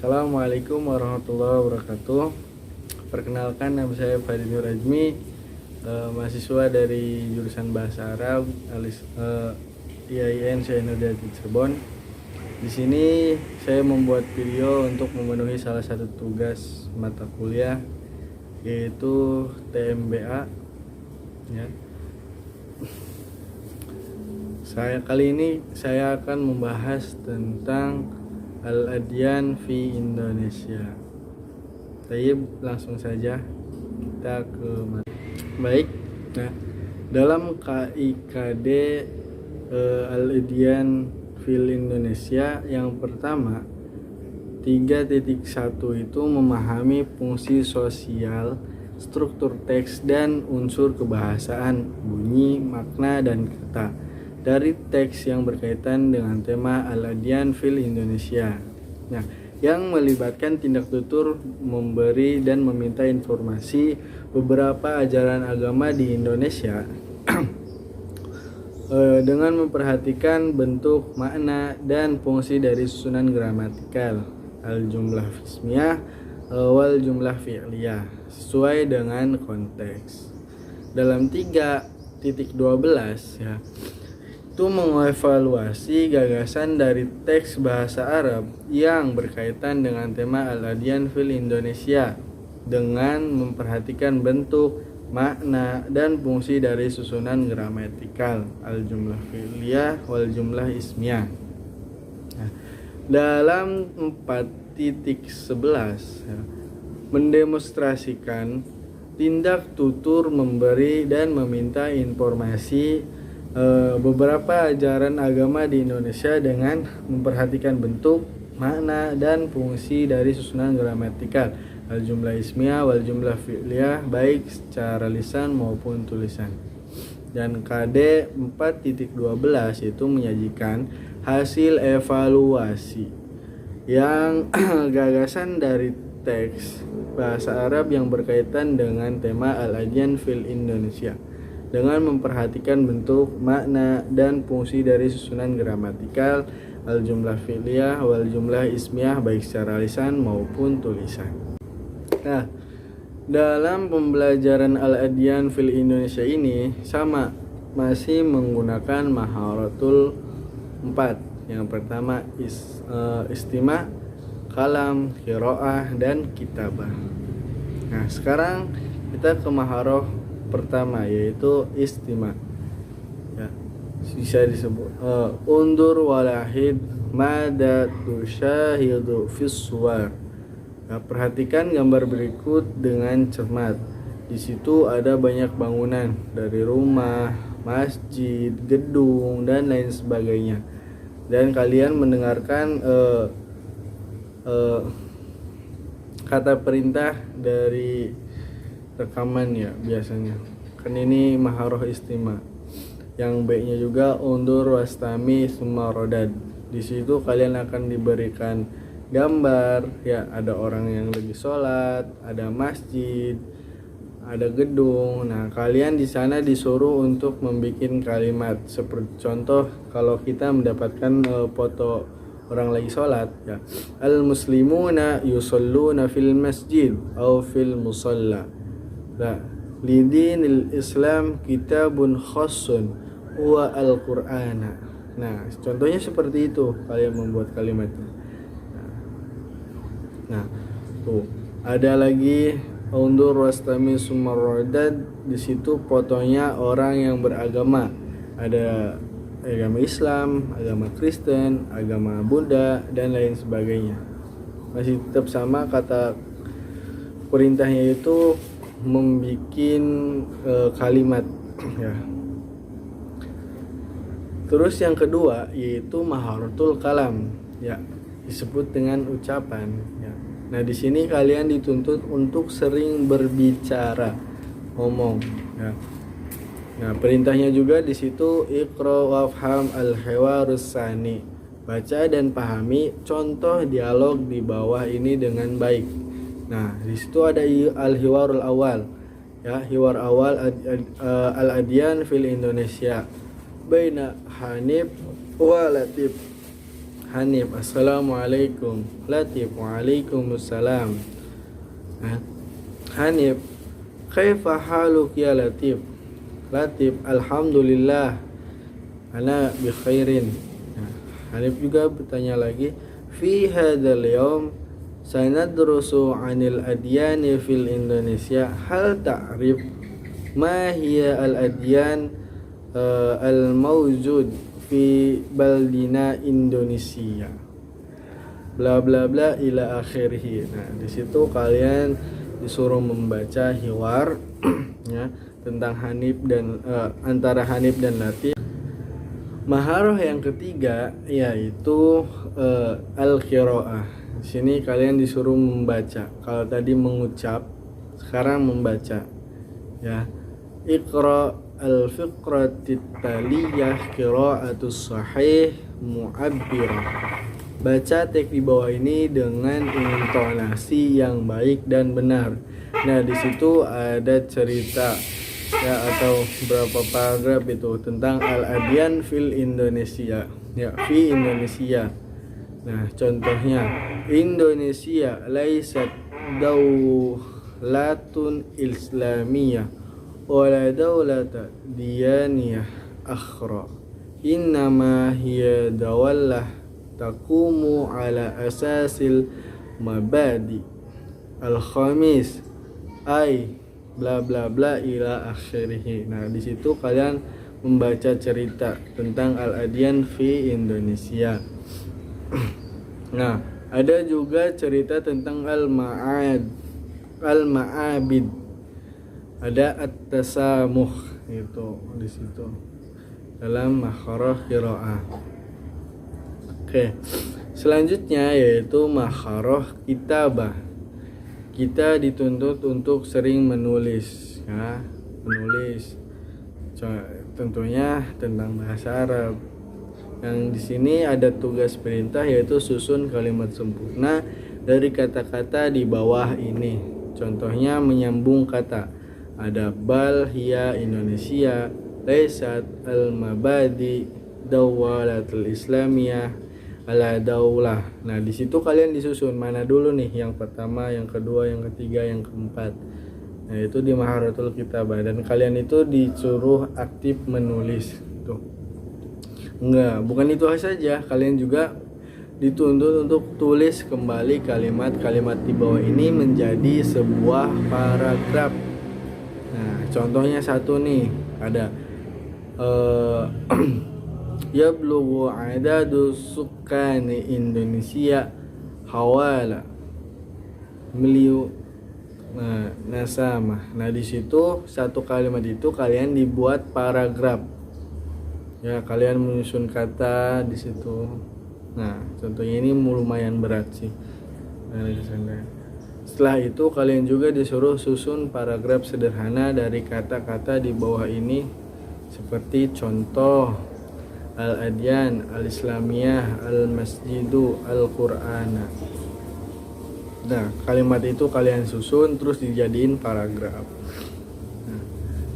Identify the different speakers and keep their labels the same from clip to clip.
Speaker 1: Assalamualaikum warahmatullahi wabarakatuh. Perkenalkan, nama saya Fadi Nur Ajmi, mahasiswa dari jurusan Bahasa Arab IAIN Syainuddin Cirebon. Di sini saya membuat video untuk memenuhi salah satu tugas mata kuliah, yaitu TMBA. Ya. Kali ini saya akan membahas tentang Al-Adyan fi Indonesia. Tayyib, langsung saja kita ke baik. Nah, dalam KIKD Al-Adyan fil Indonesia yang pertama 3.1 itu memahami fungsi sosial, struktur teks dan unsur kebahasaan, bunyi, makna dan kata dari teks yang berkaitan dengan tema Al-Adyan fil Indonesia. Nah, yang melibatkan tindak tutur memberi dan meminta informasi beberapa ajaran agama di Indonesia dengan memperhatikan bentuk, makna, dan fungsi dari susunan gramatikal al-jumlah ismiyah wal jumlah fi'liyah sesuai dengan konteks. Dalam 3.12 ya, itu mengevaluasi gagasan dari teks bahasa Arab yang berkaitan dengan tema Al-Adyan fil Indonesia dengan memperhatikan bentuk, makna, dan fungsi dari susunan gramatikal al-jumlah fi'liyah wal jumlah ismiyah. Nah, dalam 4.11 ya, mendemonstrasikan tindak tutur memberi dan meminta informasi beberapa ajaran agama di Indonesia dengan memperhatikan bentuk, makna, dan fungsi dari susunan gramatikal al-jumlah ismiyah wal jumlah fi'liyah baik secara lisan maupun tulisan. Dan KD 4.12 itu menyajikan hasil evaluasi yang gagasan dari teks bahasa Arab yang berkaitan dengan tema Al-Adyan fil Indonesia dengan memperhatikan bentuk, makna, dan fungsi dari susunan gramatikal al-jumlah fi'liyah wal jumlah ismiyah baik secara lisan maupun tulisan. Nah, dalam pembelajaran Al-Adyan fil Indonesia ini sama, masih menggunakan maharatul 4. Yang pertama istima', kalam, qiraah, dan kitabah. Nah, sekarang kita ke maharah pertama, yaitu istima'. Ya, bisa disebut undur walahid mada tusyahidu fis suwar. Nah, perhatikan gambar berikut dengan cermat. Di situ ada banyak bangunan dari rumah, masjid, gedung, dan lain sebagainya. Dan kalian mendengarkan kata perintah dari rekaman ya biasanya. Kan ini maharoh istima. Yang B-nya juga undur wastami summa rodad. Di situ kalian akan diberikan gambar ya, ada orang yang lagi sholat, ada masjid, ada gedung. Nah, kalian di sana disuruh untuk membuat kalimat. Seperti contoh, kalau kita mendapatkan foto orang lagi sholat ya, al muslimuna yusalluna fil masjid atau fil musalla. Nah, lidinil Islam kitabun khassun huwa al-Qur'ana. Nah, contohnya seperti itu, kalian membuat kalimat. Nah, tuh ada lagi undur wastami sumarodad. Di situ fotonya orang yang beragama, ada agama Islam, agama Kristen, agama Buddha, dan lain sebagainya. Masih tetap sama, kata perintahnya itu membuat kalimat ya. Terus yang kedua yaitu maharatul kalam ya, disebut dengan ucapan ya. Nah, di sini kalian dituntut untuk sering berbicara, ngomong ya. Nah, perintahnya juga di situ iqra wafham al-hiwarus sani, baca dan pahami contoh dialog di bawah ini dengan baik. Nah, di situ ada al-hiwarul awal ya, hiwar awal Al-Adyan fil Indonesia baina Hanif wa Latif. Hanif, assalamualaikum. Latif, waalaikumsalam. Nah, Hanif, kaifa haluk ya Latif? Latif, alhamdulillah, ana bi khairin. Nah, Hanif juga bertanya lagi, fi hadzal yaum sanadrusu 'anil adyani fil Indonesia, hal ta'rif ma hiya al adyan al mawjud fi baldina Indonesia, bla bla bla ila akhirih. Nah, di situ kalian disuruh membaca hiwar ya tentang Hanif dan antara Hanif dan Latif. Maharoh yang ketiga yaitu al-qiraah. Di sini kalian disuruh membaca. Kalau tadi mengucap, sekarang membaca. Ya. Iqra al-fiqratit taliyah qiraatus sahih mu'abbirah. Baca teks di bawah ini dengan intonasi yang baik dan benar. Nah, di situ ada cerita ya atau berapa paragraf itu tentang al-adyan fil Indonesia. Ya, fi Indonesia. Nah, contohnya Indonesia laisat daulatun islamiyah wala daulata diyaniyah akhra. Innama hiya dawallah taqumu ala asasil mabadi al-khamis ay bla bla bla ila akhirih. Nah, di situ kalian membaca cerita tentang al-adyan fi Indonesia. Nah, ada juga cerita tentang al-ma'abid. Ada at-tasamuh itu di situ dalam makharah qiraah. Oke. Selanjutnya yaitu makharah kitabah. Kita dituntut untuk sering menulis ya, menulis tentunya tentang bahasa Arab. Yang di sini ada tugas perintah yaitu susun kalimat sempurna dari kata-kata di bawah ini. Contohnya menyambung kata. Ada bal hiya Indonesia, laisat al-mabadi dawalatul islamiyah ala daulah. Nah, di situ kalian disusun mana dulu nih, yang pertama, yang kedua, yang ketiga, yang keempat. Nah, itu di maharatul kitabah dan kalian itu disuruh aktif menulis. Tuh. Enggak, bukan itu saja, kalian juga dituntut untuk tulis kembali kalimat-kalimat di bawah ini menjadi sebuah paragraf. Nah, contohnya satu nih, ada yablughu adadu sukkani Indonesia hawala miliu nasamah. Nah, di situ satu kalimat itu kalian dibuat paragraf. Ya, kalian menyusun kata di situ. Nah, contohnya ini lumayan berat sih. Setelah itu kalian juga disuruh susun paragraf sederhana dari kata-kata di bawah ini seperti contoh al-adyan, al-islamiyah, al-masjidu, al-qur'ana. Nah, kalimat itu kalian susun terus dijadiin paragraf. Nah,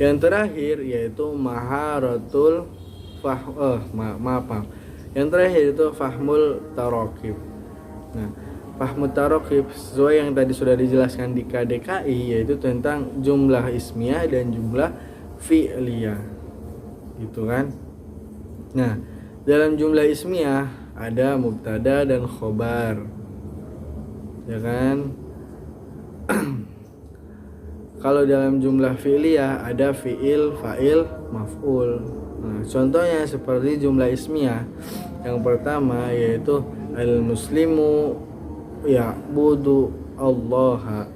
Speaker 1: yang terakhir yaitu maharatul Yang terakhir itu fahmul tarakib. Nah, fahmul tarakib sesuai yang tadi sudah dijelaskan di KDKI yaitu tentang jumlah ismiyah dan jumlah fi'liyah. Gitu kan? Nah, dalam jumlah ismiyah ada mubtada dan khobar. Ya kan? Kalau dalam jumlah fi'liyah ada fi'il, fa'il, maf'ul. Nah, contohnya seperti jumlah ismiyah. Yang pertama yaitu al-muslimu ya'budu Allah.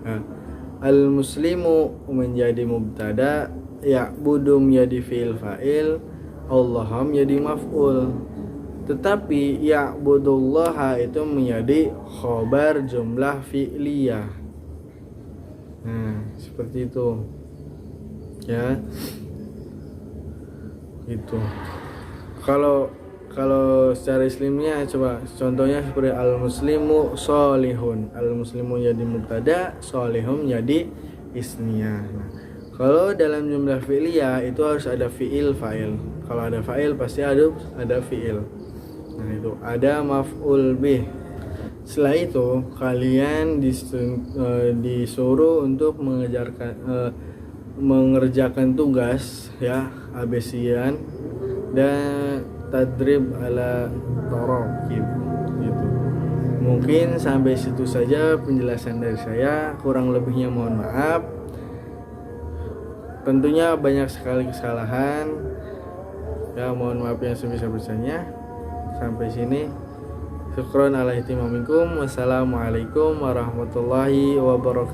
Speaker 1: Nah, al-muslimu menjadi mubtada, ya'budu menjadi fi'il fa'il, Allah menjadi maf'ul. Tetapi ya'budullah itu menjadi khobar jumlah fi'liyah. Nah, seperti itu. Ya. Gitu. Kalau secara islamnya coba contohnya seperti al-muslimu sholihun. Al-muslimu jadi mubtada, sholihun jadi ismiyah. Nah, Kalau dalam jumlah fi'liyah itu harus ada fi'il fa'il. Kalau ada fa'il pasti ada fi'il. Nah, itu ada maf'ul bih. Setelah itu kalian disuruh untuk mengerjakan tugas ya, abesian dan tadrib ala taraqib gitu. Mungkin sampai situ saja penjelasan dari saya, kurang lebihnya mohon maaf. Tentunya banyak sekali kesalahan ya, mohon maaf yang sebesar-besarnya. Sampai sini, syukron ala ihtimamikum. Wassalamualaikum warahmatullahi wabarakatuh.